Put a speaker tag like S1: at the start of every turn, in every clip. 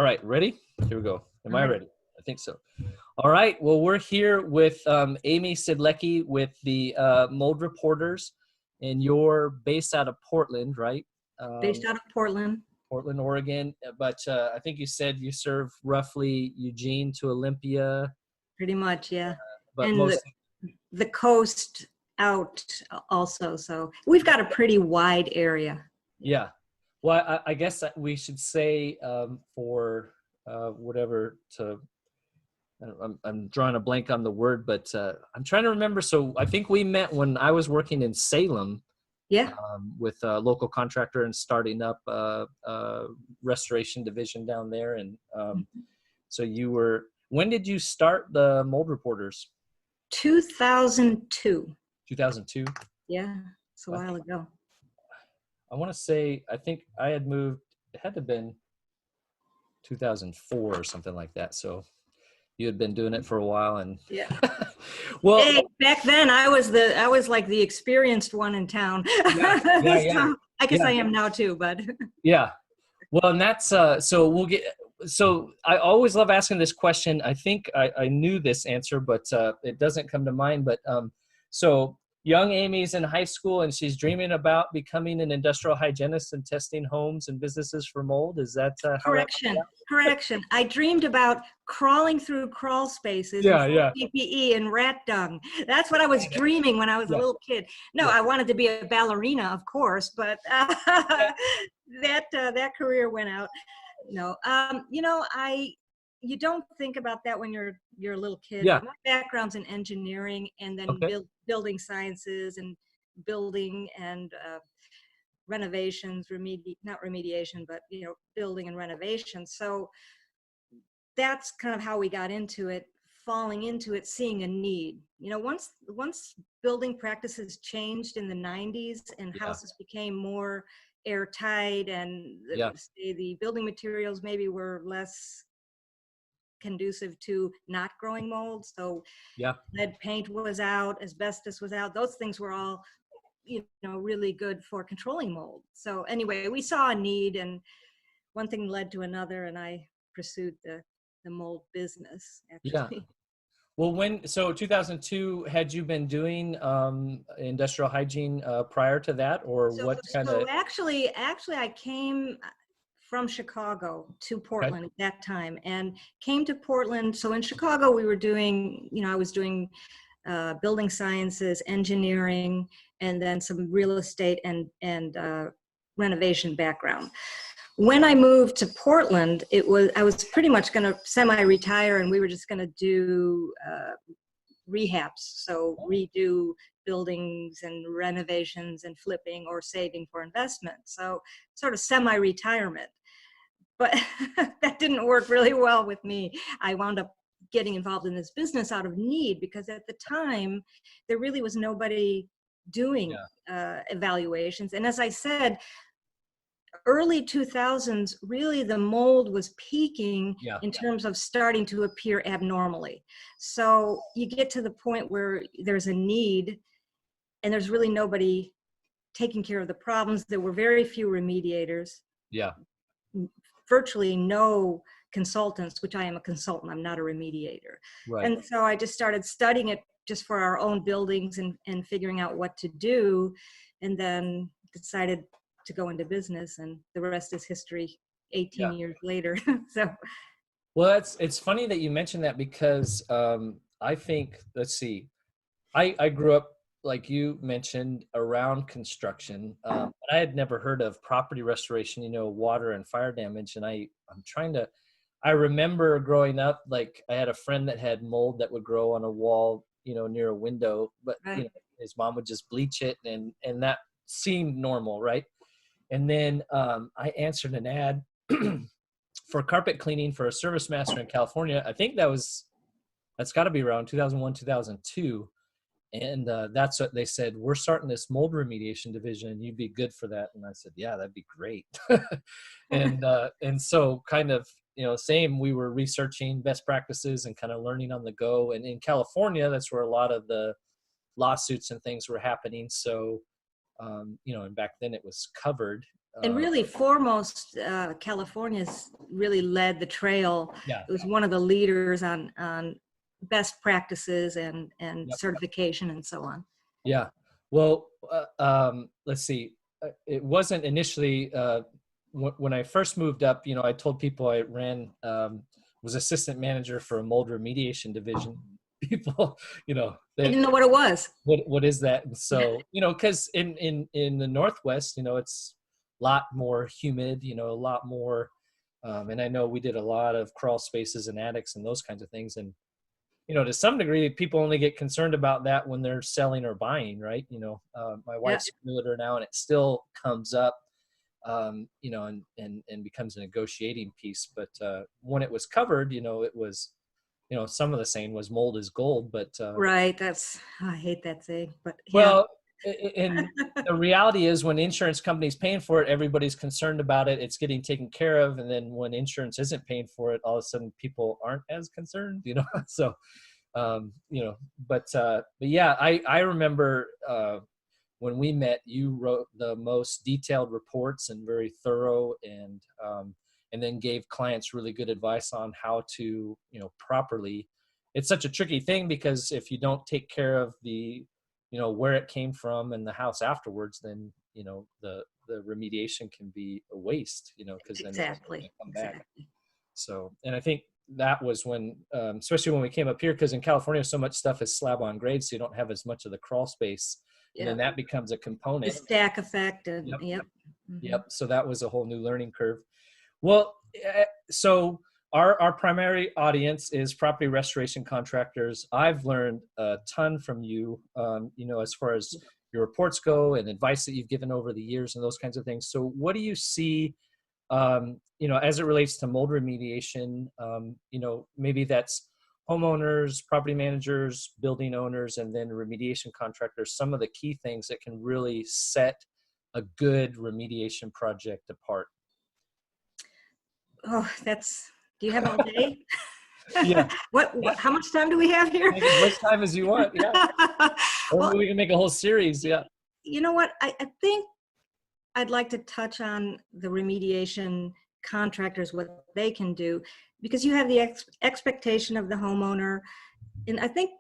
S1: right, ready? Here we go. Am I
S2: All right.
S1: ready? I think so. All right. Well, we're here with Amy Sidlecki with the Mold Reporters, and you're based out of Portland, right?
S2: Based out of Portland.
S1: Portland, Oregon. But I think you said you serve roughly Eugene to Olympia.
S2: Pretty much, yeah.
S1: But
S2: And
S1: most,
S2: the coast out also. So we've got a pretty wide area.
S1: yeah. Well, I guess that we should say for whatever to. I'm drawing a blank on the word, but I'm trying to remember. So I think we met when I was working in Salem,
S2: Yeah.
S1: with a local contractor and starting up a restoration division down there. And so when did you start the Mold Reporters?
S2: 2002.
S1: 2002?
S2: Yeah. It's a while ago.
S1: I want to say, I think I had moved, it had to have been 2004 or something like that. So you had been doing it for a while, and
S2: yeah.
S1: Well,
S2: hey, back then I was like the experienced one in town.
S1: Yeah.
S2: So I guess I am now too, but
S1: yeah. Well, and that's so I always love asking this question. I think I knew this answer, but it doesn't come to mind. But so young Amy's in high school and she's dreaming about becoming an industrial hygienist and testing homes and businesses for mold. Is that
S2: Correction. I dreamed about crawling through crawl spaces
S1: Yeah,
S2: and
S1: yeah.
S2: PPE and rat dung. That's what I was dreaming when I was a little kid. No, I wanted to be a ballerina, of course, but that career went out. No, you don't think about that when you're a little kid.
S1: Yeah.
S2: My background's in engineering and then building sciences and building and renovations, not remediation, but building and renovation. So that's kind of how we got into it, falling into it, seeing a need. Once building practices changed in the 90s and houses became more airtight and the building materials maybe were less conducive to not growing mold. So lead paint was out, asbestos was out. Those things were all, really good for controlling mold. So anyway, we saw a need and one thing led to another and I pursued the mold business actually.
S1: Yeah. Well, so 2002, had you been doing industrial hygiene prior to that, or what kind of?
S2: So actually, I came from Chicago to Portland at that time, and came to Portland. So in Chicago, we were doing, I was doing building sciences, engineering, and then some real estate and renovation background. When I moved to Portland, I was pretty much going to semi-retire, and we were just going to do rehabs, so redo buildings and renovations and flipping or saving for investment. So sort of semi-retirement. But that didn't work really well with me. I wound up getting involved in this business out of need because at the time, there really was nobody doing evaluations. And as I said, early 2000s, really the mold was peaking in terms of starting to appear abnormally. So you get to the point where there's a need and there's really nobody taking care of the problems. There were very few remediators.
S1: Yeah.
S2: Virtually no consultants, which I am a consultant, I'm not a remediator.
S1: Right.
S2: And so I just started studying it just for our own buildings and figuring out what to do, and then decided to go into business, and the rest is history 18 years later. So
S1: well, it's funny that you mentioned that because I think, let's see, I grew up, like you mentioned, around construction, but I had never heard of property restoration, water and fire damage. And I remember growing up, like I had a friend that had mold that would grow on a wall, near a window, but his mom would just bleach it, and that seemed normal, right? And then I answered an ad for carpet cleaning for a service master in California. I think that's got to be around 2001, 2002. And that's what they said, we're starting this mold remediation division and you'd be good for that. And I said, yeah, that'd be great. And so kind of, same, we were researching best practices and kind of learning on the go. And in California, that's where a lot of the lawsuits and things were happening. So, and back then it was covered.
S2: And really foremost, California's really led the trail.
S1: Yeah.
S2: It was one of the leaders on best practices and
S1: Yep.
S2: certification and so on.
S1: Yeah. Well, let's see. It wasn't initially when I first moved up. I told people I was assistant manager for a mold remediation division. People,
S2: I
S1: they
S2: didn't know what it was.
S1: what is that? And so, because in the Northwest, it's a lot more humid, a lot more, and I know we did a lot of crawl spaces and attics and those kinds of things. And, to some degree, people only get concerned about that when they're selling or buying, right? My
S2: Yeah,
S1: wife's a realtor now, and it still comes up, and becomes a negotiating piece. But when it was covered, it was, some of the saying was mold is gold, but
S2: right. I hate that saying, but yeah.
S1: well, and the reality is when insurance companies paying for it, everybody's concerned about it. It's getting taken care of. And then when insurance isn't paying for it, all of a sudden people aren't as concerned, So, but yeah, I remember when we met, you wrote the most detailed reports and very thorough, and then gave clients really good advice on how to, properly. It's such a tricky thing because if you don't take care of the, where it came from and the house afterwards, then, the remediation can be a waste, because then it's going
S2: Exactly.
S1: to come back.
S2: Exactly.
S1: So, and I think that was when, especially when we came up here, because in California, so much stuff is slab on grade, so you don't have as much of the crawl space. And
S2: Yeah.
S1: then that becomes a
S2: The
S1: component.
S2: stack effect and
S1: Yep.
S2: yep.
S1: Yep. So that was a whole new learning curve. Well, so our primary audience is property restoration contractors. I've learned a ton from you, as far as your reports go and advice that you've given over the years and those kinds of things. So what do you see, as it relates to mold remediation? Maybe that's homeowners, property managers, building owners, and then remediation contractors, some of the key things that can really set a good remediation project apart.
S2: Oh, do you have all day?
S1: Yeah.
S2: What, how much time do we have here?
S1: Take as much time as you want. Yeah. Or
S2: Well,
S1: we can make a whole series. Yeah.
S2: you know what? I think I'd like to touch on the remediation contractors, what they can do, because you have the expectation of the homeowner. And I think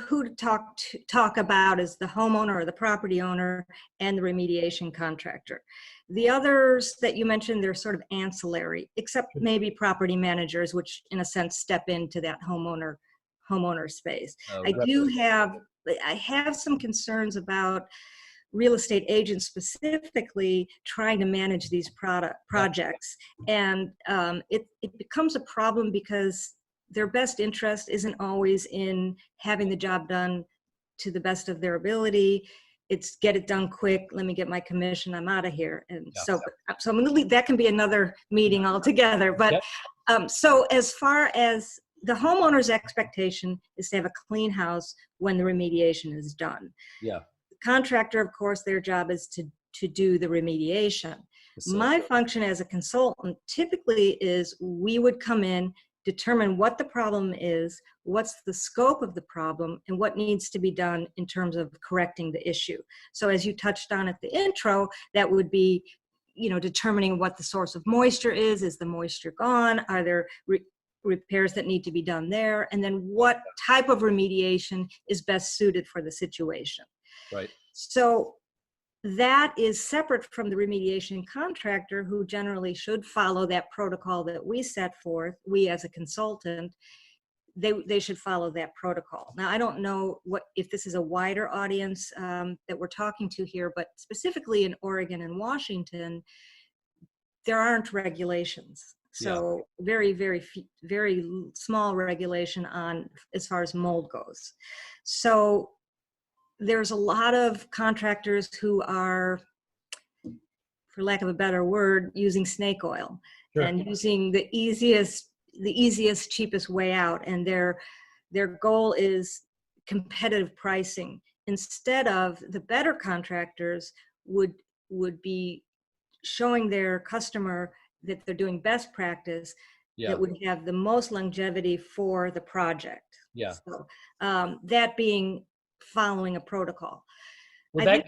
S2: who to talk about is the homeowner or the property owner and the remediation contractor. The others that you mentioned, they're sort of ancillary, except maybe property managers, which in a sense step into that homeowner space. I have some concerns about real estate agents specifically trying to manage these projects. And it becomes a problem because their best interest isn't always in having the job done to the best of their ability. It's get it done quick. Let me get my commission. I'm out of here. And
S1: Yeah.
S2: so I'm going to leave. That can be another meeting altogether. But
S1: Yep.
S2: So as far as the homeowner's expectation is to have a clean house when the remediation is done.
S1: Yeah.
S2: The contractor, of course, their job is to do the remediation. My function as a consultant typically is we would come in, determine what the problem is, what's the scope of the problem, and what needs to be done in terms of correcting the issue. So as you touched on at the intro, that would be, determining what the source of moisture is the moisture gone? Are there repairs that need to be done there? And then what type of remediation is best suited for the situation?
S1: Right.
S2: So that is separate from the remediation contractor, who generally should follow that protocol that we set forth. We as a consultant, they should follow that protocol. Now, I don't know if this is a wider audience that we're talking to here, but specifically in Oregon and Washington, there aren't regulations. So very, very, very small regulation on as far as mold goes. So there's a lot of contractors who are, for lack of a better word, using snake oil. Sure. And using the easiest, cheapest way out. And their goal is competitive pricing, instead of the better contractors would be showing their customer that they're doing best practice that would have the most longevity for the project.
S1: Yeah.
S2: So that being following a protocol.
S1: Well,
S2: I think,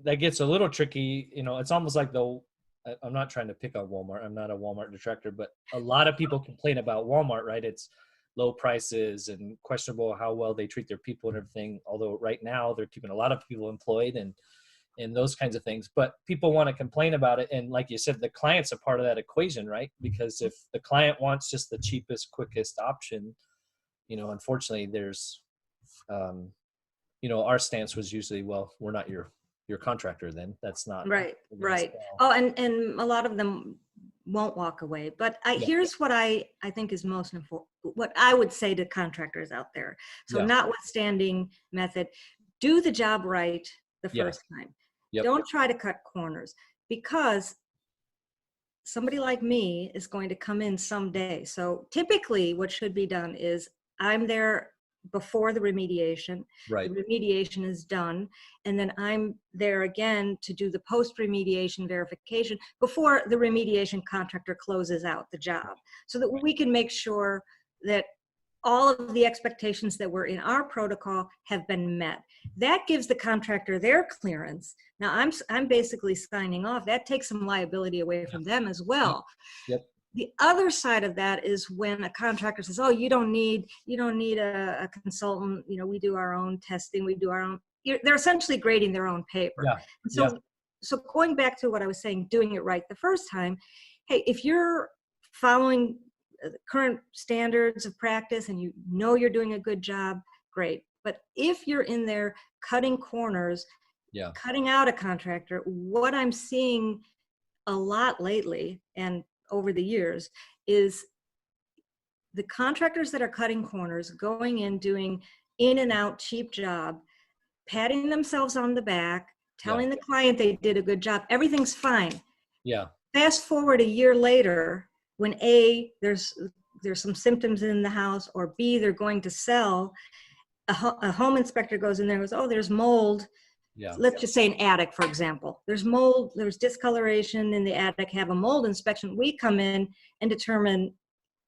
S1: that gets a little tricky. It's almost like I'm not trying to pick on Walmart. I'm not a Walmart detractor, but a lot of people complain about Walmart, right? It's low prices and questionable how well they treat their people and everything. Although right now they're keeping a lot of people employed and those kinds of things. But people want to complain about it. And like you said, the client's a part of that equation, right? Because if the client wants just the cheapest, quickest option, unfortunately there's, our stance was usually, well, we're not your contractor then. That's not
S2: right,
S1: what we're going to
S2: right.
S1: sell.
S2: Oh, and a lot of them won't walk away. But
S1: Yeah.
S2: here's what I think is most important, what I would say to contractors out there. So
S1: Yeah.
S2: notwithstanding method, do the job right the
S1: Yeah.
S2: first time.
S1: Yep.
S2: Don't try to cut corners, because somebody like me is going to come in someday. So typically what should be done is I'm there before the remediation.
S1: Right.
S2: The remediation is done, and then I'm there again to do the post-remediation verification before the remediation contractor closes out the job, so that we can make sure that all of the expectations that were in our protocol have been met. That gives the contractor their clearance. Now I'm basically signing off. That takes some liability away from them as well.
S1: Yep.
S2: The other side of that is when a contractor says, "Oh, you don't need a consultant. We do our own testing. We do our own." They're essentially grading their own paper.
S1: Yeah.
S2: And
S1: Yeah.
S2: so going back to what I was saying, doing it right the first time. Hey, if you're following current standards of practice and you're doing a good job, great. But if you're in there cutting corners,
S1: Yeah.
S2: cutting out a contractor, what I'm seeing a lot lately and over the years is the contractors that are cutting corners, going in, doing in and out cheap job, patting themselves on the back, telling the client they did a good job, everything's fine.
S1: Yeah.
S2: Fast forward a year later, when A, there's some symptoms in the house, or B, they're going to sell, a home inspector goes in there and goes, "Oh, there's mold."
S1: Yeah.
S2: Let's just say an attic, for example. There's mold, there's discoloration in the attic, have a mold inspection. We come in and determine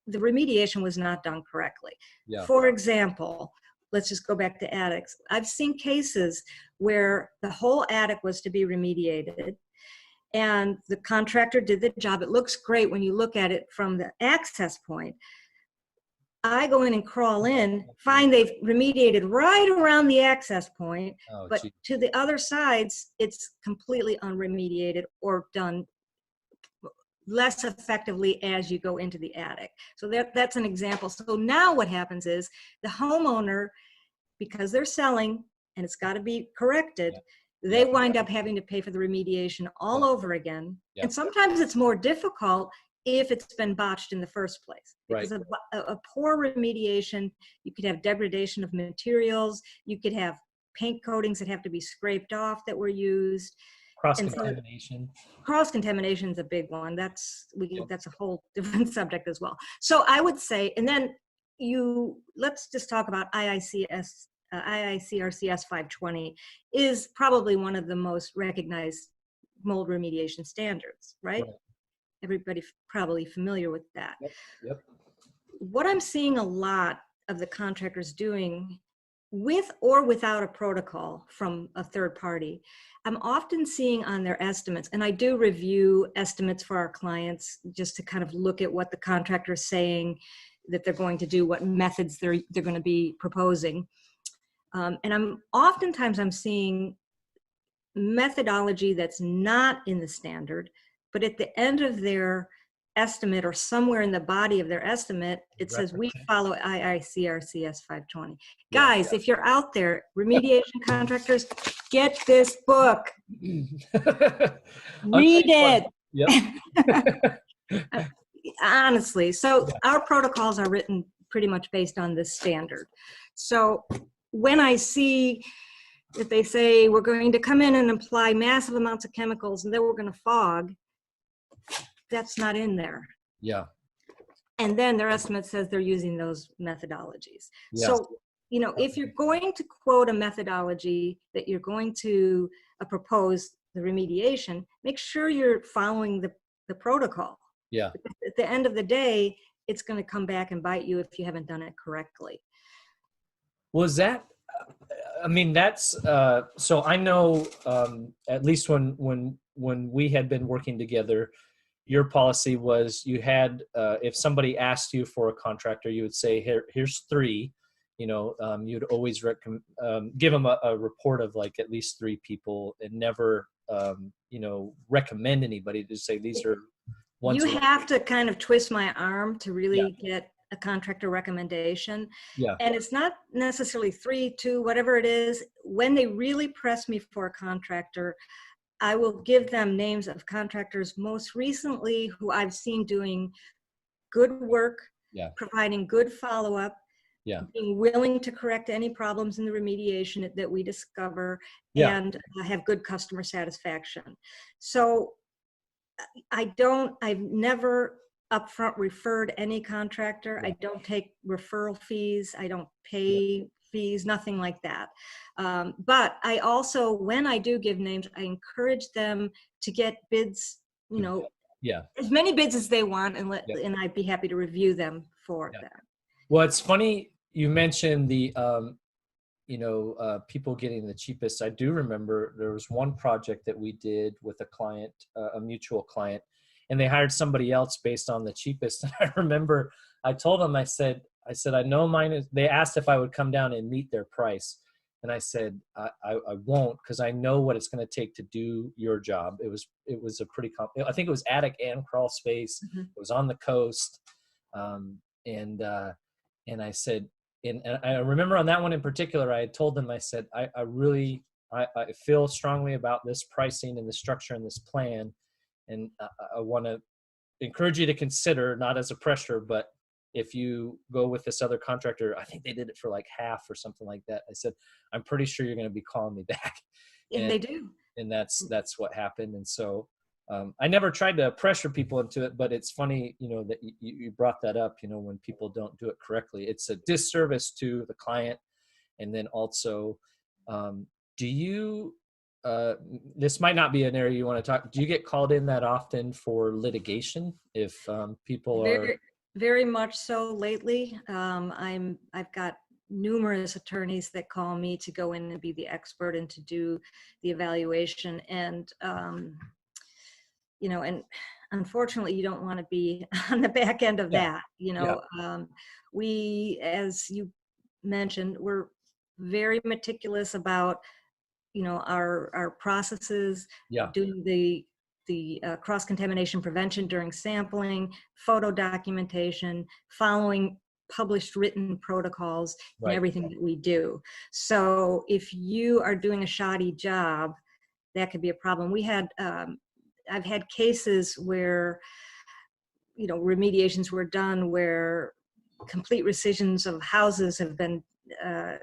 S2: the remediation was not done correctly.
S1: Yeah.
S2: For example, let's just go back to attics. I've seen cases where the whole attic was to be remediated, and the contractor did the job. It looks great when you look at it from the access point. I go in and crawl in, find they've remediated right around the access point, but
S1: geez.
S2: to the other sides, it's completely unremediated or done less effectively as you go into the attic. So that's an example. So now what happens is the homeowner, because they're selling and it's got to be corrected, they wind up having to pay for the remediation all over again. And sometimes it's more difficult if it's been botched in the first place. Because a poor remediation, you could have degradation of materials, you could have paint coatings that have to be scraped off that were used.
S1: Cross-contamination.
S2: Cross-contamination is a big one. That's a whole different subject as well. So I would say, and then let's just talk about IICRCS 520 is probably one of the most recognized mold remediation standards, right? Everybody probably familiar with that.
S1: Yep.
S2: What I'm seeing a lot of the contractors doing, with or without a protocol from a third party, I'm often seeing on their estimates, and I do review estimates for our clients just to kind of look at what the contractor is saying that they're going to do, what methods they're going to be proposing. And oftentimes I'm seeing methodology that's not in the standard, but at the end of their estimate or somewhere in the body of their estimate, it says we follow IICRCS 520. Guys, if you're out there, remediation contractors, get this book. Read it.
S1: Yep.
S2: Honestly. So our protocols are written pretty much based on this standard. So when I see that they say we're going to come in and apply massive amounts of chemicals and then we're going to fog, that's not in there.
S1: Yeah.
S2: And then their estimate says they're using those methodologies.
S1: Yeah.
S2: So, if you're going to quote a methodology that you're going to propose the remediation, make sure you're following the protocol.
S1: Yeah.
S2: At the end of the day, it's going to come back and bite you if you haven't done it correctly.
S1: Was that, I mean, that's so I know at least when we had been working together, your policy was you had if somebody asked you for a contractor, you would say here's three. You'd always give them a report of like at least three people, and never recommend anybody to say these are ones
S2: You
S1: who are.
S2: have to kind of twist my arm to
S1: Yeah,
S2: really get a contractor recommendation.
S1: yeah,
S2: And it's not necessarily 3, 2, whatever it is. When they really press me for a contractor, I will give them names of contractors most recently who I've seen doing good work,
S1: yeah,
S2: providing good follow-up,
S1: yeah,
S2: being willing to correct any problems in the remediation that we discover,
S1: yeah,
S2: and have good customer satisfaction. So I've never upfront referred any contractor.
S1: yeah,
S2: I don't take referral fees. I don't pay fees, nothing like that. But I also, when I do give names, I encourage them to get bids,
S1: yeah, yeah,
S2: as many bids as they want,
S1: yeah.
S2: and I'd be happy to review them for
S1: Yeah.
S2: them.
S1: Well, it's funny you mentioned the people getting the cheapest. I do remember there was one project that we did with a client, a mutual client, and they hired somebody else based on the cheapest. And I remember I told them, I know mine is. They asked if I would come down and meet their price, and I said I won't, because I know what it's going to take to do your job. It was a pretty I think it was attic and crawl space.
S2: Mhm.
S1: It was on the coast, um, and and I said, and I remember on that one in particular, I had told them, I said, I really, I feel strongly about this pricing and the structure and this plan. And I want to encourage you to consider, not as a pressure, but if you go with this other contractor, I think they did it for like half or something like that. I said, I'm pretty sure you're going to be calling me back.
S2: And
S1: And
S2: they do.
S1: that's what happened. And so I never tried to pressure people into it, but it's funny, that you brought that up. When people don't do it correctly, it's a disservice to the client. And then also, do you? This might not be an area you want to talk. Do you get called in that often for litigation if people are?
S2: Very, very much so lately. I've got numerous attorneys that call me to go in and be the expert and to do the evaluation. And unfortunately, you don't want to be on the back end of
S1: Yeah,
S2: that.
S1: yeah,
S2: We, as you mentioned, we're very meticulous about our processes,
S1: yeah,
S2: doing the cross-contamination prevention during sampling, photo documentation, following published written protocols in
S1: right,
S2: everything that we do. So if you are doing a shoddy job, that could be a problem. I've had cases where remediations were done where complete rescissions of houses have been uh,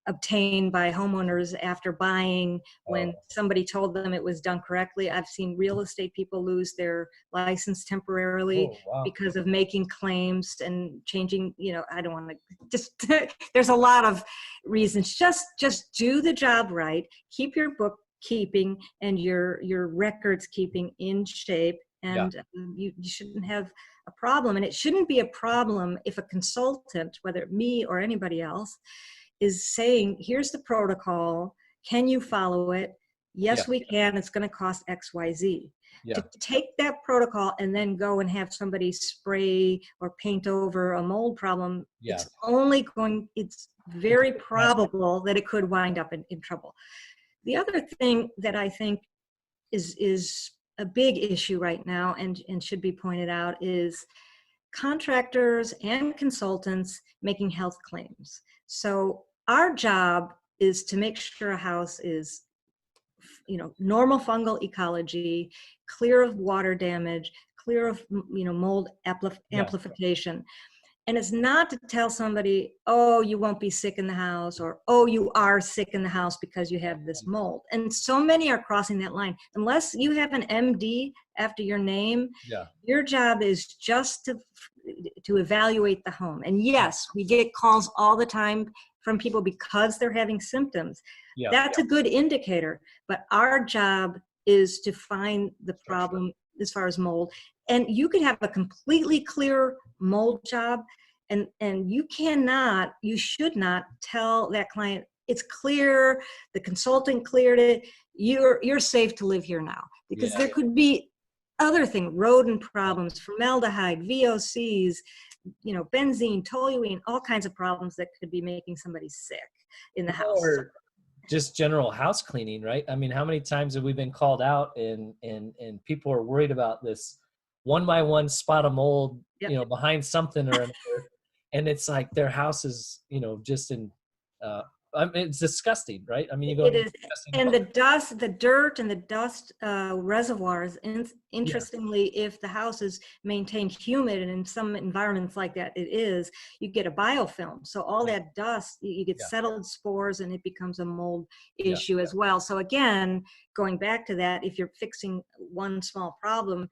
S2: obtained by homeowners after buying when
S1: oh,
S2: somebody told them it was done correctly. I've seen real estate people lose their license temporarily
S1: oh, wow,
S2: because of making claims and changing, I don't want to just, there's a lot of reasons. Just do the job right. Keep your bookkeeping and your records keeping in shape,
S1: yeah,
S2: and you shouldn't have a problem. And it shouldn't be a problem if a consultant, whether me or anybody else, is saying, here's the protocol. Can you follow it?
S1: yeah,
S2: Yes, we can. It's going to cost X, Y, Z.
S1: yeah,
S2: To take that protocol and then go and have somebody spray or paint over a mold problem,
S1: yeah.
S2: it's very probable that it could wind up in trouble. The other thing that I think is a big issue right now and should be pointed out is contractors and consultants making health claims. So our job is to make sure a house is, normal fungal ecology, clear of water damage, clear of, mold
S1: Yeah,
S2: amplification. And it's not to tell somebody, oh, you won't be sick in the house, or, oh, you are sick in the house because you have this mold. And so many are crossing that line. Unless you have an MD after your name,
S1: yeah,
S2: your job is just to evaluate the home. And yes, we get calls all the time from people because they're having symptoms.
S1: yeah.
S2: That's a good indicator. But our job is to find the
S1: Structure.
S2: problem as far as mold. And you could have a completely clear mold job, and you should not tell that client, it's clear, the consultant cleared it, you're safe to live here now. Because
S1: Yeah,
S2: there
S1: yeah,
S2: could be other things, rodent problems, formaldehyde, VOCs, benzene, toluene, all kinds of problems that could be making somebody sick in the house. So,
S1: or just general house cleaning, right? I mean, how many times have we been called out and people are worried about this one by one spot of mold,
S2: yep.
S1: behind something or another, and it's like their house is, just in, uh, I mean, it's disgusting, right? I mean, you go
S2: It
S1: in a
S2: is,
S1: disgusting
S2: and
S1: house.
S2: the dust, the dirt, and the dust reservoirs.
S1: Yeah,
S2: Interestingly, if the house is maintained humid, and in some environments like that, it is, you get a biofilm. So all
S1: yeah,
S2: that dust, you get
S1: yeah,
S2: settled spores, and it becomes a mold
S1: yeah,
S2: issue as well. So again, going back to that, if you're fixing one small problem,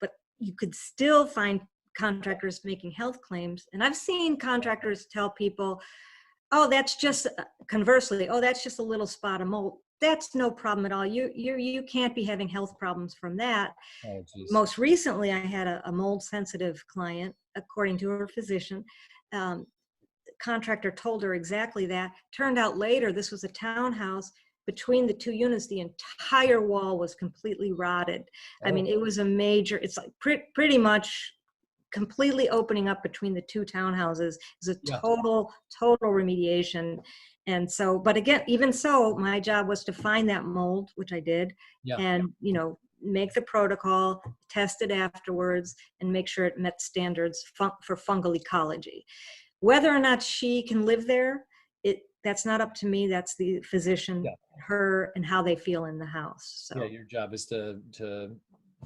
S2: but you could still find contractors making health claims. And I've seen contractors tell people, oh, that's just conversely, oh, that's just a little spot of mold. That's no problem at all. You can't be having health problems from that.
S1: oh geez,
S2: Most recently, I had a mold sensitive client, according to her physician. Um, Contractor told her exactly that. Turned out later, this was a townhouse. Between the two units, the entire wall was completely rotted. I mean,
S1: oh
S2: it was a major, it's like pretty much completely opening up between the two townhouses is a
S1: yeah,
S2: total remediation. And so, but again, even so, my job was to find that mold, which I did,
S1: yeah,
S2: and make the protocol, test it afterwards, and make sure it met standards for fungal ecology. Whether or not she can live there, that's not up to me. That's the physician,
S1: yeah,
S2: her, and how they feel in the house.
S1: yeah.
S2: So
S1: Your job is to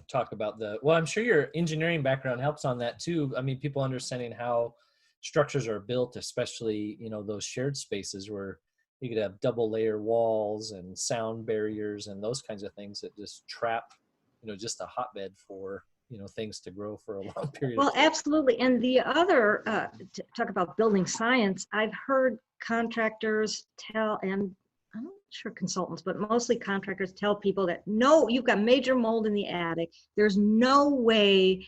S1: talk about well, I'm sure your engineering background helps on that too. I mean, people understanding how structures are built, especially, those shared spaces where you could have double layer walls and sound barriers and those kinds of things that just trap, just a hotbed for, things to grow for a long period of
S2: well,
S1: time.
S2: absolutely. And the other, talk about building science, I've heard contractors tell, and I'm not sure consultants, but mostly contractors tell people that no, you've got major mold in the attic. There's no way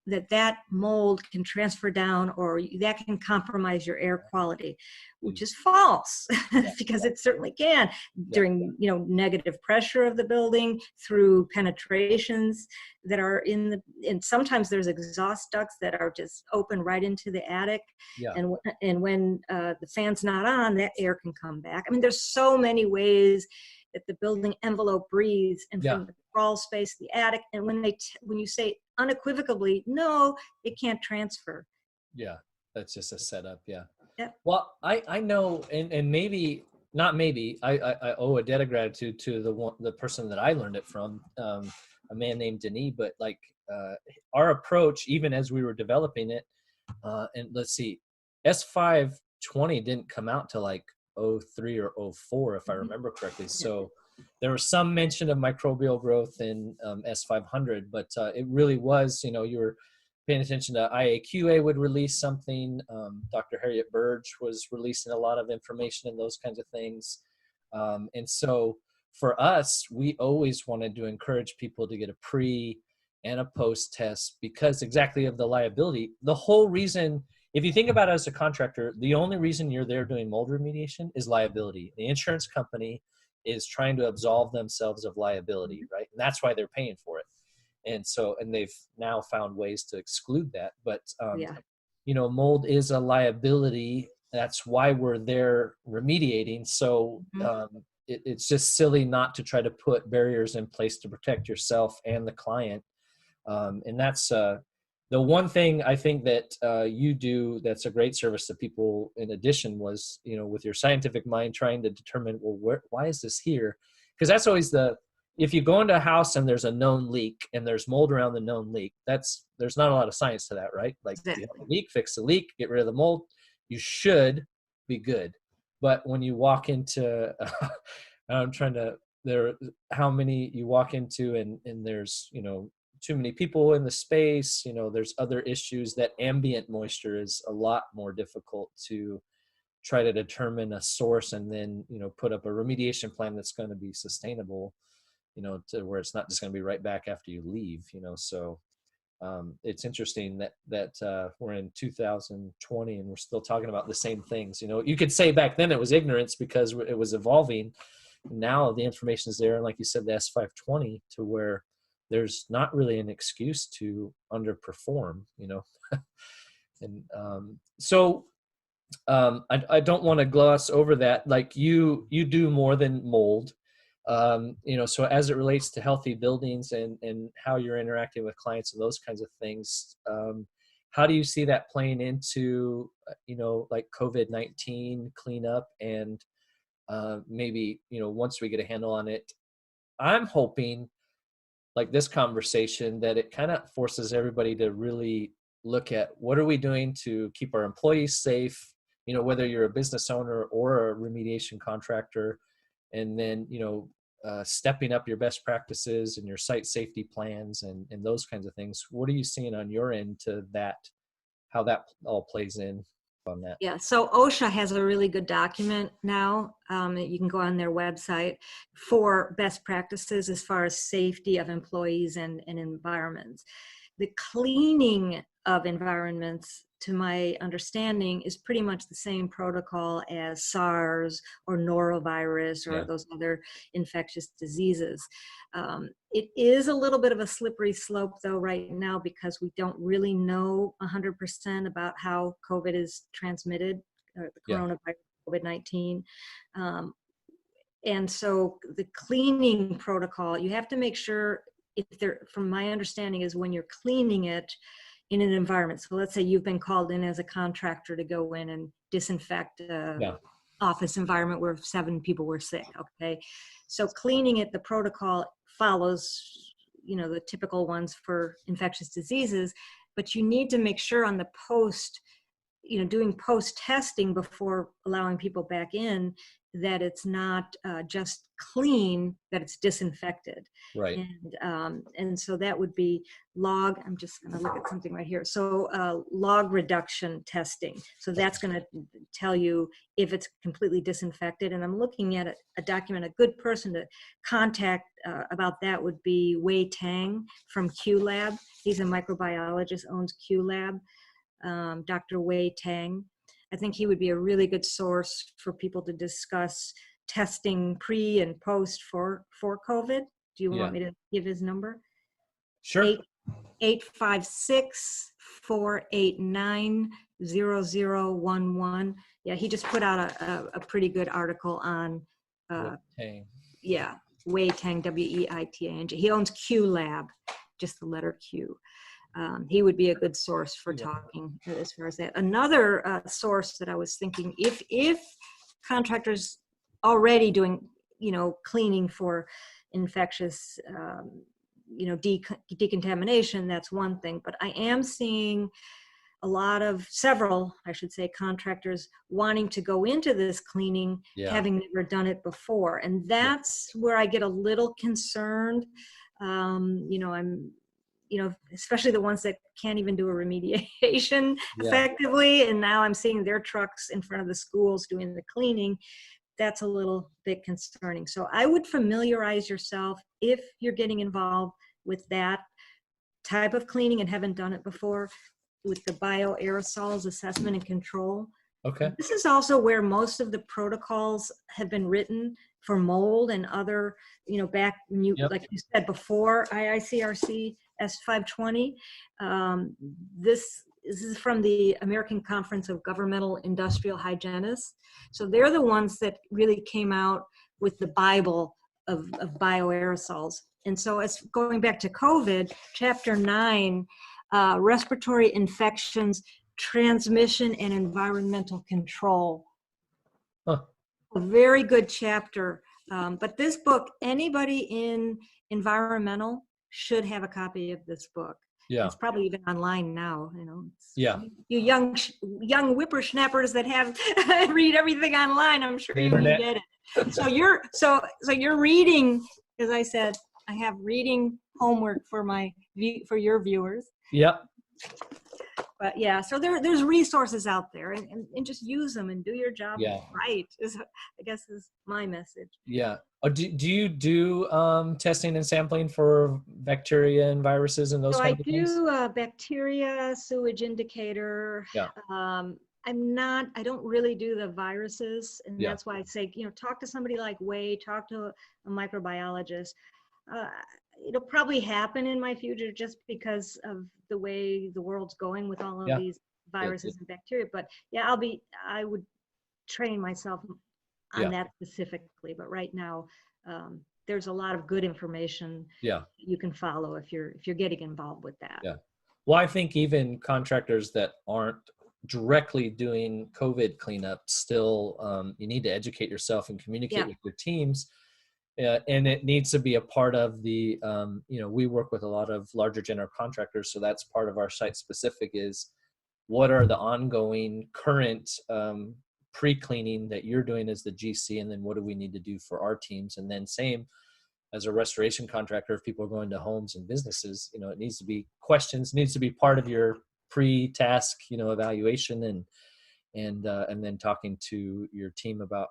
S2: that mold can transfer down or that can compromise your air quality, which
S1: Jeez.
S2: is false.
S1: Yeah,
S2: Because it certainly can
S1: yeah,
S2: during negative pressure of the building, through penetrations that are and sometimes there's exhaust ducts that are just open right into the attic.
S1: yeah,
S2: And when the fan's not on, that air can come back. I mean, there's so many ways that the building envelope breathes, and
S1: yeah,
S2: from the crawl space, the attic. And when you say unequivocally, no, it can't transfer.
S1: yeah. That's just a setup. Yeah.
S2: Yep.
S1: Well, I know, and maybe not maybe I owe a debt of gratitude to the person that I learned it from, a man named Denis. But like, our approach, even as we were developing it, and let's see, S520 didn't come out till like '03 or '04, if I
S2: Mhm.
S1: remember correctly.
S2: Yep.
S1: So there was some mention of microbial growth in S500, but it really was, you were paying attention to IAQA would release something. Dr. Harriet Burge was releasing a lot of information and those kinds of things. And so for us, we always wanted to encourage people to get a pre and a post test because exactly of the liability. The whole reason, if you think about it as a contractor, the only reason you're there doing mold remediation is liability. The insurance company is trying to absolve themselves of liability,
S2: Mhm.
S1: right? And that's why they're paying for it. And so, and they've now found ways to exclude that. But,
S2: Yeah.
S1: mold is a liability. That's why we're there remediating. So
S2: Mhm.
S1: it's just silly not to try to put barriers in place to protect yourself and the client. And that's the one thing I think that you do that's a great service to people. In addition, was with your scientific mind trying to determine, well, why is this here? Because that's always if you go into a house and there's a known leak and there's mold around the known leak, there's not a lot of science to that, right? Like, you have
S2: Exactly.
S1: a leak, fix the leak, get rid of the mold, you should be good. But when you walk into I'm trying to there how many you walk into and there's too many people in the space, there's other issues. That ambient moisture is a lot more difficult to try to determine a source and then put up a remediation plan that's going to be sustainable, to where it's not just going to be right back after you leave. So it's interesting that we're in 2020 and we're still talking about the same things. You could say back then it was ignorance because it was evolving. Now the information is there, and like you said, the S520, to where there's not really an excuse to underperform. And I don't want to gloss over that. Like you do more than mold. So as it relates to healthy buildings and how you're interacting with clients and those kinds of things, how do you see that playing into, like COVID-19 cleanup and maybe, once we get a handle on it? I'm hoping, like this conversation, that it kind of forces everybody to really look at what are we doing to keep our employees safe, whether you're a business owner or a remediation contractor, and then, stepping up your best practices and your site safety plans and those kinds of things. What are you seeing on your end to that, how that all plays in on that?
S2: Yeah, so OSHA has a really good document now that you can go on their website for best practices as far as safety of employees and environments. The cleaning of environments, to my understanding, is pretty much the same protocol as SARS or norovirus or those other infectious diseases. It is a little bit of a slippery slope though right now, because we don't really know 100% about how COVID is transmitted, or the coronavirus, COVID-19. And so the cleaning protocol, you have to make sure, from my understanding, is when you're cleaning it in an environment. So let's say you've been called in as a contractor to go in and disinfect office environment where 7 people were sick. Okay. So cleaning it, the protocol follows, the typical ones for infectious diseases, but you need to make sure on the doing post testing before allowing people back in, that it's not just clean, that it's disinfected.
S1: Right.
S2: And so that would be log, I'm just going to look at something right here. So log reduction testing. So that's going to tell you if it's completely disinfected. And I'm looking at a document. A good person to contact about that would be Wei Tang from Q Lab. He's a microbiologist, owns Q Lab. Dr. Wei Tang. I think he would be a really good source for people to discuss testing pre and post for COVID. Do you want me to give his number?
S1: Sure.
S2: 856-489-0011. Yeah, he just put out a pretty good article on Wei Tang, Weitang. He owns Q Lab, just the letter Q. He would be a good source for talking as far as that. Another source that I was thinking, if contractors already doing, cleaning for infectious, decontamination, that's one thing. But I am seeing several, I should say, contractors wanting to go into this cleaning, having never done it before. And that's where I get a little concerned. Especially the ones that can't even do a remediation effectively. And now I'm seeing their trucks in front of the schools doing the cleaning. That's a little bit concerning. So I would familiarize yourself, if you're getting involved with that type of cleaning and haven't done it before, with the bioaerosols assessment and control.
S1: Okay.
S2: This is also where most of the protocols have been written for mold and other, back when like you said before, IICRC S520. This is from the American Conference of Governmental Industrial Hygienists. So they're the ones that really came out with the Bible of bioaerosols. And so as going back to COVID, chapter 9, respiratory infections, transmission and environmental control. A very good chapter. But this book, anybody in environmental should have a copy of this book. Yeah. It's probably even online now, You young whippersnappers that have read everything online, I'm sure you can get it. So you're reading, as I said, I have reading homework for your viewers.
S1: Yep.
S2: But yeah, so there's resources out there, and just use them and do your job
S1: Yeah.
S2: right, is, I guess, is my message.
S1: Yeah. Do you do testing and sampling for bacteria and viruses and those
S2: So I
S1: kinds of things?
S2: do bacteria, sewage indicator.
S1: Yeah.
S2: I don't really do the viruses. And
S1: Yeah.
S2: that's why I say, talk to somebody like Wade, talk to a microbiologist. Uh, It'll probably happen in my future just because of the way the world's going with all of
S1: Yeah.
S2: these
S1: Good. Good.
S2: viruses and bacteria. But yeah, I would train myself on
S1: Yeah.
S2: that specifically. But right now, there's a lot of good information
S1: Yeah.
S2: you can follow if you're getting involved with that.
S1: Yeah. Well, I think even contractors that aren't directly doing COVID cleanup still, you need to educate yourself and communicate
S2: Yeah,
S1: with your teams. And it needs to be a part of the, we work with a lot of larger general contractors. So that's part of our site specific is what are the ongoing current pre-cleaning that you're doing as the GC, and then what do we need to do for our teams? And then same as a restoration contractor, if people are going to homes and businesses, it needs to be questions, needs to be part of your pre-task, evaluation, and then talking to your team about,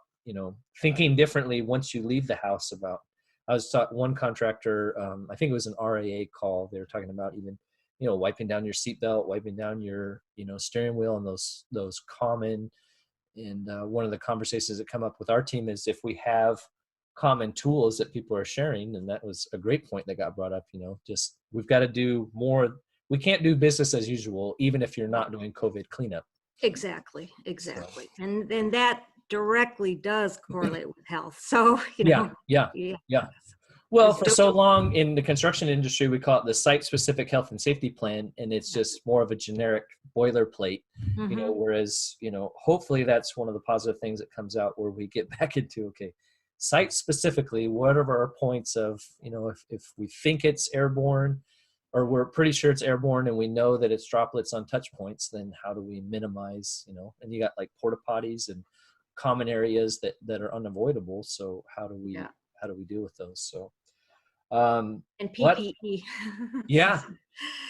S1: thinking differently once you leave the house about. I was taught one contractor, I think it was an RAA call. They were talking about even, wiping down your seatbelt, wiping down your, steering wheel, and those common. And one of the conversations that come up with our team is if we have common tools that people are sharing, and that was a great point that got brought up, just we've got to do more. We can't do business as usual, even if you're not doing COVID cleanup.
S2: exactly,
S1: So,
S2: and then that directly does correlate with health. So
S1: yeah, yeah,
S2: yeah,
S1: yeah. Well,
S2: just
S1: for
S2: do
S1: so
S2: it.
S1: long in the construction industry, we call it the site-specific health and safety plan, and it's just more of a generic boilerplate,
S2: Mm-hmm.
S1: whereas, hopefully that's one of the positive things that comes out where we get back into, okay, site specifically, what are our points of, if we think it's airborne or we're pretty sure it's airborne and we know that it's droplets on touch points, then how do we minimize, and you got like porta potties and common areas that are unavoidable. So
S2: Yeah,
S1: how do we deal with those? So, um,
S2: and
S1: what?
S2: PPE.
S1: Yeah.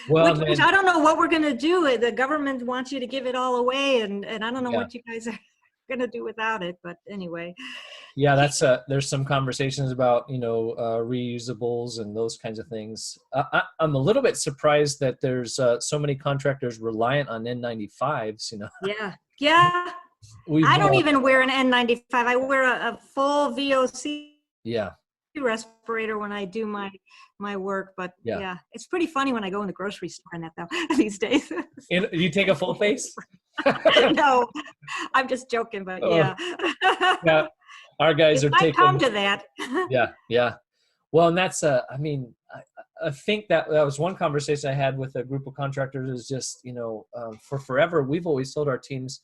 S1: Well,
S2: which
S1: and
S2: I
S1: then,
S2: don't know what we're gonna do. The government wants you to give it all away, and I don't know
S1: yeah,
S2: what you guys are gonna do without it. But anyway,
S1: yeah, there's some conversations about, reusables and those kinds of things. I'm a little bit surprised that there's so many contractors reliant on N95s,
S2: yeah, yeah.
S1: we've,
S2: I don't even wear an N95. I wear a full VOC
S1: yeah,
S2: respirator when I do my work. But
S1: yeah.
S2: yeah, it's pretty funny when I go in the grocery store and that though these days.
S1: And you take a full face?
S2: No, I'm just joking, but
S1: Oh,
S2: yeah.
S1: yeah. Our guys
S2: It
S1: are
S2: might come
S1: taking,
S2: to that.
S1: yeah, yeah. Well, and that's, I mean, I think that was one conversation I had with a group of contractors is just, for forever, we've always told our teams,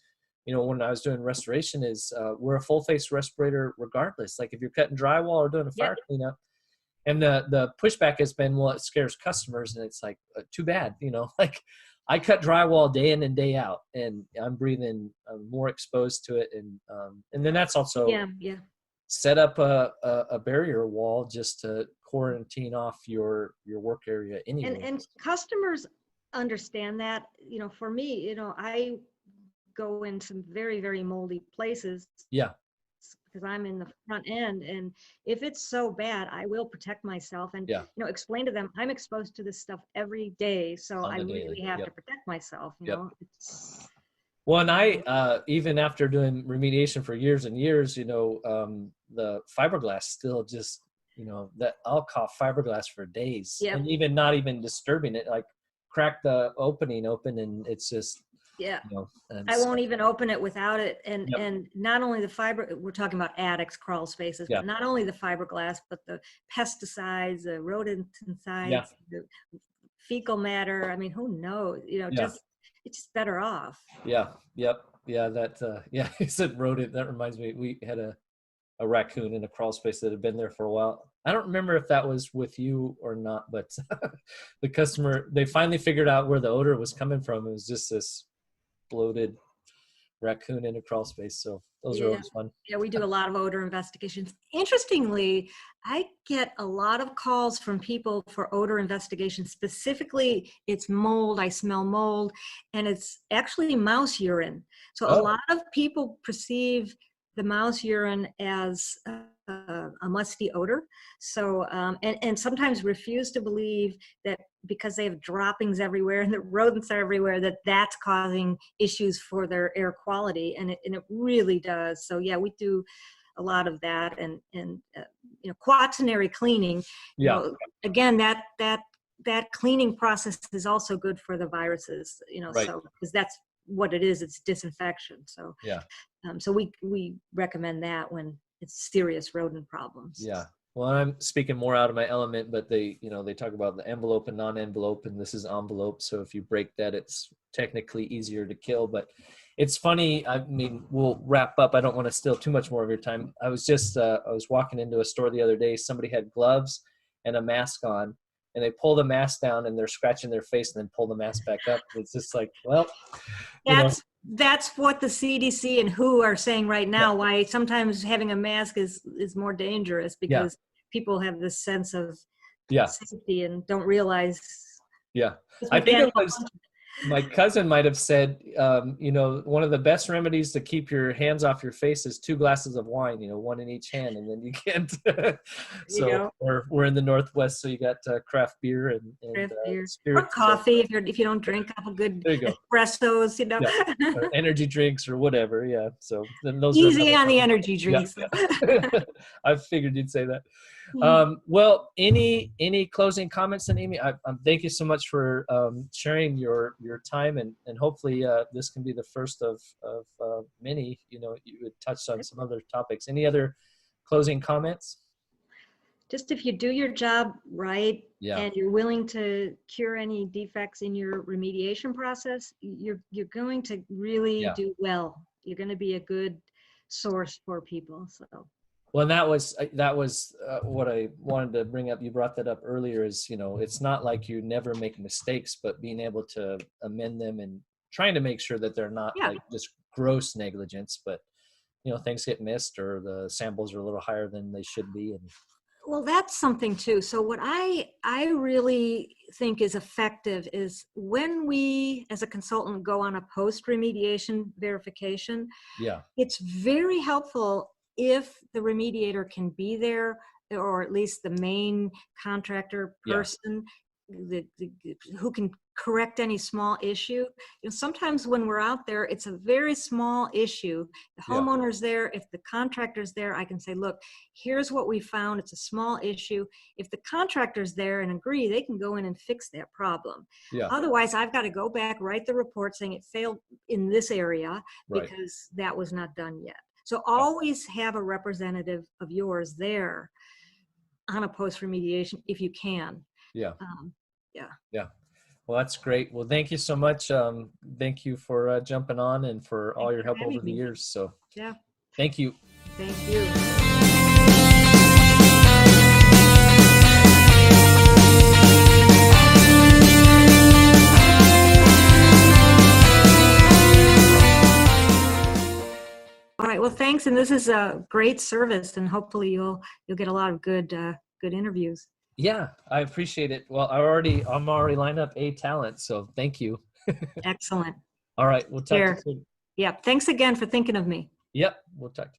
S1: when I was doing restoration is we're a full face respirator regardless. Like if you're cutting drywall or doing a
S2: Yep.
S1: fire cleanup, and the pushback has been, well, it scares customers, and it's like, too bad, like I cut drywall day in and day out, and I'm breathing, I'm more exposed to it, and then that's also
S2: Yeah, yeah.
S1: set up a barrier wall just to quarantine off your work area anyway.
S2: And customers understand that. For me, I go in some very, very moldy places
S1: Yeah,
S2: because I'm in the front end, and if it's so bad, I will protect myself and
S1: yeah,
S2: explain to them I'm exposed to this stuff every day, so
S1: on
S2: I
S1: the
S2: really
S1: daily.
S2: have
S1: Yep,
S2: to protect myself.
S1: yep.
S2: It's
S1: Well, and I, even after doing remediation for years and years, the fiberglass still just, that I'll cough fiberglass for days,
S2: yep,
S1: and even not even disturbing it, like crack the opening open, and it's just,
S2: yeah.
S1: and
S2: I
S1: so,
S2: won't even open it without it. And
S1: yep,
S2: and not only the fiber, we're talking about attics, crawl spaces,
S1: yeah,
S2: but not only the fiberglass, but the pesticides, the
S1: yeah,
S2: rodenticides, the fecal matter. I mean, who knows?
S1: yeah,
S2: It's just better off.
S1: yeah, yep, yeah. That, yeah, you said rodent. That reminds me, we had a raccoon in a crawl space that had been there for a while. I don't remember if that was with you or not, but the customer, they finally figured out where the odor was coming from. It was just this bloated raccoon in a crawl space. So those are
S2: Yeah.
S1: always fun.
S2: Yeah, we do a lot of odor investigations. Interestingly, I get a lot of calls from people for odor investigations. Specifically, it's mold. I smell mold, and it's actually mouse urine. So a
S1: Oh,
S2: lot of people perceive the mouse urine as a musty odor. So, and sometimes refuse to believe that because they have droppings everywhere and the rodents are everywhere, that that's causing issues for their air quality. And it really does. So yeah, we do a lot of that, and quaternary cleaning,
S1: yeah,
S2: again, that cleaning process is also good for the viruses,
S1: right.
S2: so because that's what it is, it's disinfection. So
S1: Yeah.
S2: so we recommend that when it's serious rodent problems.
S1: Yeah. Well, I'm speaking more out of my element, but they talk about the envelope and non-envelope, and this is envelope. So if you break that, it's technically easier to kill. But it's funny. I mean, we'll wrap up. I don't want to steal too much more of your time. I was walking into a store the other day. Somebody had gloves and a mask on, and they pull the mask down and they're scratching their face and then pull the mask back up. It's just like, well, you know,
S2: That's what the CDC and WHO are saying right
S1: yeah,
S2: now, why sometimes having a mask is more dangerous,
S1: yeah,
S2: because people have this sense of
S1: yeah,
S2: safety and don't realize
S1: yeah.
S2: because
S1: I
S2: we
S1: think
S2: can't
S1: it was my cousin might have said, one of the best remedies to keep your hands off your face is 2 glasses of wine, one in each hand, and then you can't.
S2: you
S1: So,
S2: go
S1: or we're in the Northwest, so you got craft beer and
S2: craft beer or
S1: spirits. So
S2: coffee if you don't drink a couple good
S1: there you go.
S2: espressos,
S1: Yeah, or energy drinks or whatever. Yeah. So then those are
S2: easy
S1: another
S2: on the
S1: fun.
S2: energy
S1: Yeah,
S2: drinks.
S1: yeah. I figured you'd say that. Well, any closing comments, then, Amy? Thank you so much for sharing your time, and hopefully this can be the first of many. You had touched on some other topics. Any other closing comments?
S2: Just if you do your job right
S1: Yeah,
S2: and you're willing to cure any defects in your remediation process, you're going to really
S1: yeah.
S2: do well. You're going to be a good source for people. So
S1: Well, and that was what I wanted to bring up. You brought that up earlier. Is it's not like you never make mistakes, but being able to amend them and trying to make sure that they're not
S2: yeah,
S1: like just gross negligence, but things get missed or the samples are a little higher than they should be. And
S2: well, that's something too. So what I really think is effective is when we as a consultant go on a post remediation verification,
S1: yeah,
S2: it's very helpful if the remediator can be there, or at least the main contractor
S1: yeah,
S2: person who can correct any small issue. Sometimes when we're out there, it's a very small issue. The
S1: yeah,
S2: homeowner's there. If the contractor's there, I can say, look, here's what we found. It's a small issue. If the contractor's there and agree, they can go in and fix that problem.
S1: yeah,
S2: Otherwise, I've got to go back, write the report saying it failed in this area
S1: right,
S2: because that was not done yet. So
S1: yeah,
S2: always have a representative of yours there on a post remediation if you can.
S1: yeah,
S2: Um, yeah.
S1: yeah. Well, that's great. Well, thank you so much. Thank you for jumping on and for all
S2: Thanks
S1: your
S2: for
S1: help over
S2: having
S1: the
S2: me.
S1: years. So
S2: Yeah.
S1: thank you.
S2: Thank you. All right. Well, thanks. And this is a great service, and hopefully you'll get a lot of good interviews.
S1: Yeah, I appreciate it. Well, I'm already lined up a talent, so thank you.
S2: Excellent.
S1: All right, we'll talk to you
S2: Here.
S1: soon.
S2: Yeah. Thanks again for thinking of me.
S1: Yep, we'll talk.